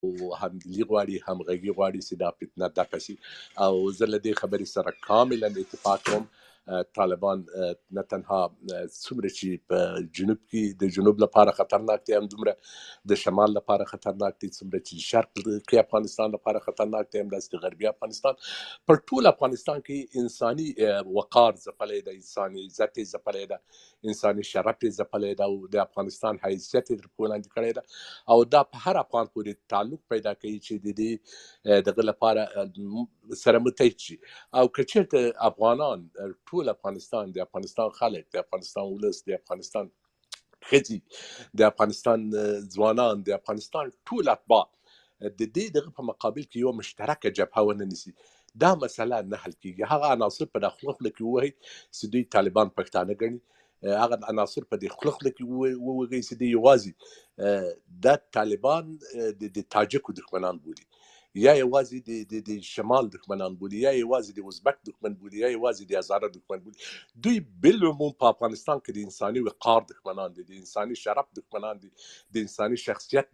همدلي غواړي، همغږي غواړي چې دا فتنه ډکه شي. او زه له دې خبرې سره کاملا اتفاق کوم. طالبان نه تنها څومره چې په جنوب کې د جنوب لپاره خطرناک دي، همدومره د شمال لپاره خطرناک دي. څومره چې شرق کې افغانستان لپاره خطرناک دي، همداسې د غربي افغانستان پر ټول افغانستان کې انساني وقار ځپلی دی، انساني عزت یې ځپلی ده، انساني شرف یې ځپلی ده، او د افغانستان حیثیت یې تر پښو لاندې کړی ده. او دا په هر افغان پورې تعلق پیدا کوي چې د دې دغه لپاره سره متحد شي. او که چېرته افغانان، ټول افغانستان، د افغانستان خلک، د افغانستان ولس، د افغانستان ښځې، د افغانستان ځوانان، د افغانستان ټول اتباع د دې دغه په مقابل کې یو مشترکه جبهه ونه نیسي، دا مسله نه حل کېږي. هغه عناصر په خوله خوله کې ووایي چې دوی طالبان پښتانه ګڼي، هغه عناصر په دې خوله خوله کې ووایي چې دوی یوازې د طالبان د تاجکو دښمنان بولي، یا یوازې د شمال دښمنان بولي، یا یوازې د ازبک دښمن بولي، یا یوازې د هزاره دښمن بولي. دوی بالعموم په افغانستان کې د انساني وقار دښمنان دي، د انساني شرف دښمنان دي، د انساني شخصیت